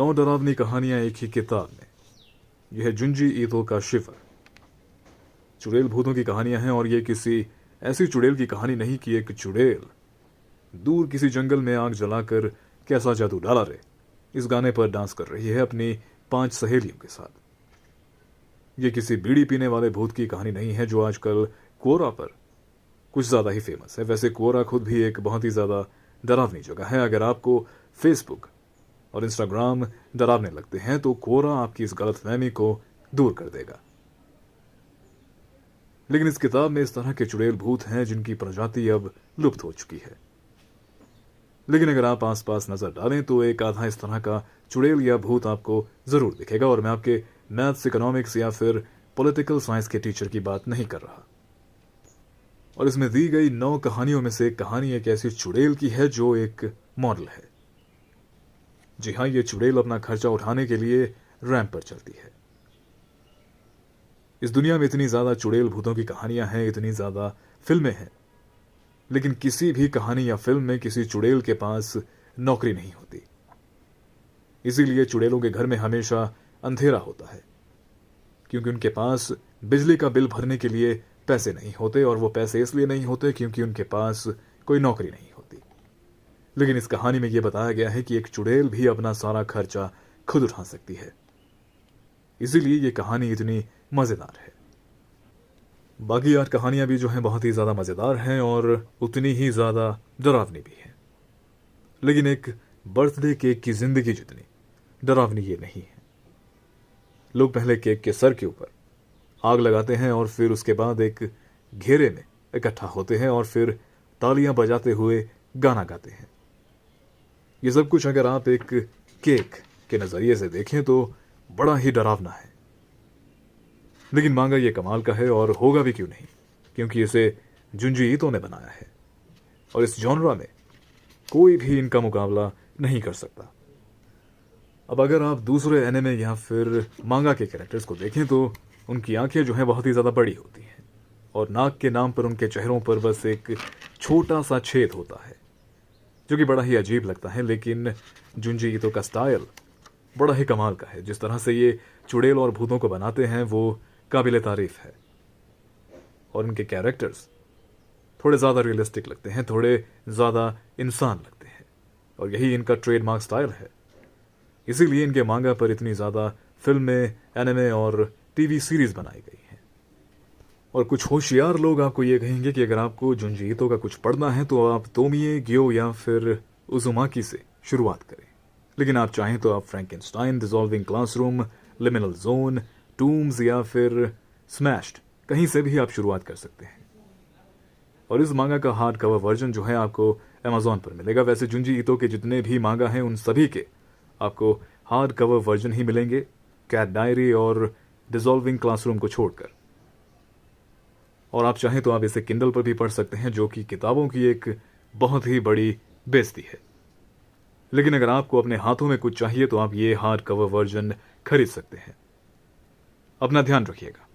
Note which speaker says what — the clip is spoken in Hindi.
Speaker 1: 9 डरावनी कहानियां एक ही किताब में। यह है जुंजी ईतो का शिफर। चुड़ैल भूतों की कहानियां हैं और ये किसी ऐसी चुड़ैल की कहानी नहीं कि एक चुड़ैल दूर किसी जंगल में आग जलाकर कैसा जादू डाला रे इस गाने पर डांस कर रही है अपनी 5 सहेलियों के साथ। ये किसी बीड़ी पीने वाले भूत की कहानी नहीं है जो आजकल कोरा पर कुछ ज्यादा ही फेमस है। वैसे कोरा खुद भी एक बहुत ही ज्यादा डरावनी जगह है। अगर आपको फेसबुक और इंस्टाग्राम डरावने लगते हैं तो कोरा आपकी इस गलतफहमी को दूर कर देगा। लेकिन इस किताब में इस तरह के चुड़ैल भूत हैं जिनकी प्रजाति अब लुप्त हो चुकी है। लेकिन अगर आप आसपास नजर डालें तो एक आधा इस तरह का चुड़ैल या भूत आपको जरूर दिखेगा। और मैं आपके मैथ्स, इकोनॉमिक्स या फिर पॉलिटिकल साइंस के टीचर की बात नहीं कर रहा। और इसमें दी गई 9 कहानियों में से एक कहानी एक ऐसी चुड़ैल की है जो एक मॉडल है। जी हां, ये चुड़ैल अपना खर्चा उठाने के लिए रैंप पर चलती है। इस दुनिया में इतनी ज्यादा चुड़ैल भूतों की कहानियां हैं, इतनी ज्यादा फिल्में हैं, लेकिन किसी भी कहानी या फिल्म में किसी चुड़ैल के पास नौकरी नहीं होती। इसीलिए चुड़ैलों के घर में हमेशा अंधेरा होता है, क्योंकि उनके पास बिजली का बिल भरने के लिए पैसे नहीं होते। और वो पैसे इसलिए नहीं होते क्योंकि उनके पास कोई नौकरी नहीं होती। लेकिन इस कहानी में यह बताया गया है कि एक चुड़ैल भी अपना सारा खर्चा खुद उठा सकती है। इसीलिए ये कहानी इतनी मजेदार है। बाकी 8 कहानियां भी जो हैं बहुत ही ज्यादा मजेदार हैं और उतनी ही ज्यादा डरावनी भी हैं। लेकिन एक बर्थडे केक की जिंदगी जितनी डरावनी ये नहीं है। लोग पहले केक के सर के ऊपर आग लगाते हैं और फिर उसके बाद एक घेरे में इकट्ठा होते हैं और फिर तालियां बजाते हुए गाना गाते हैं। ये सब कुछ अगर आप एक केक के नजरिए से देखें तो बड़ा ही डरावना है। लेकिन मांगा ये कमाल का है और होगा भी क्यों नहीं, क्योंकि इसे जुंजी ईतो ने बनाया है और इस जॉनरा में कोई भी इनका मुकाबला नहीं कर सकता। अब अगर आप दूसरे एनिमे या फिर मांगा के कैरेक्टर्स को देखें तो उनकी आंखें जो हैं बहुत ही ज्यादा बड़ी होती हैं और नाक के नाम पर उनके चेहरों पर बस एक छोटा सा छेद होता है, जो कि बड़ा ही अजीब लगता है। लेकिन जुंजी ईतो का स्टाइल बड़ा ही कमाल का है। जिस तरह से ये चुड़ैल और भूतों को बनाते हैं वो काबिल तारीफ है। और इनके कैरेक्टर्स थोड़े ज्यादा रियलिस्टिक लगते हैं, थोड़े ज्यादा इंसान लगते हैं और यही इनका ट्रेडमार्क स्टाइल है। इसीलिए इनके मांगा पर इतनी ज्यादा फिल्में, एनिमे और टीवी सीरीज बनाई गई हैं। और कुछ होशियार लोग आपको ये कहेंगे कि अगर आपको जुंजी ईतो का कुछ पढ़ना है तो आप तोमिए, गियो या फिर उजुमाकी से शुरुआत करें। लेकिन आप चाहें तो आप Frankenstein, dissolving classroom, liminal zone, tombs या फिर स्मैश्ड कहीं से भी आप शुरुआत कर सकते हैं। और इस मांगा का हार्ड कवर वर्जन जो है आपको अमेजॉन पर मिलेगा। वैसे जुंजी ईतो के जितने भी मांगा हैं उन सभी के आपको हार्ड कवर वर्जन ही मिलेंगे, कैट डायरी और डिसॉल्विंग क्लासरूम को छोड़कर। और आप चाहें तो आप इसे किंडल पर भी पढ़ सकते हैं, जो कि किताबों की एक बहुत ही बड़ी बेइज्जती है। लेकिन अगर आपको अपने हाथों में कुछ चाहिए तो आप ये हार्ड कवर वर्जन खरीद सकते हैं। अपना ध्यान रखिएगा।